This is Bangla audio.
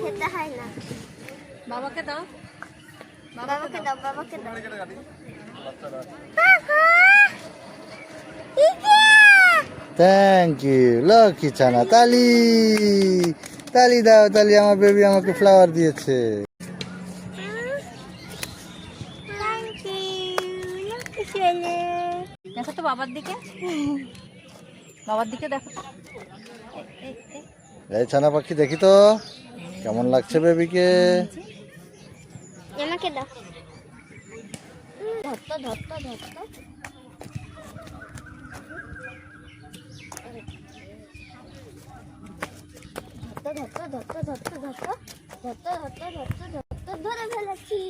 খেতে হয় না। বাবাকে দাও, বাবাকে দাও, বাবাকে দাও। থ্যাংক ইউ লক্ষ্মী ছানা। তালি তালি দাও, তালি। আমার বেবি আমাকে ফ্লাওয়ার দিয়েছে। দেখো তো বাবার দিকে, বাবার দিকে দেখো তো। এই ছানা পাখি দেখি তো কেমন লাগছে বেবিকে। আমাকে দাও। ধরতো ধরতো ধরতো। ধরতো ধরতো ধরতো ধরতো ধরতো ধরতো ধরতো ধরতো ধরতো ধরে ফেলেছি।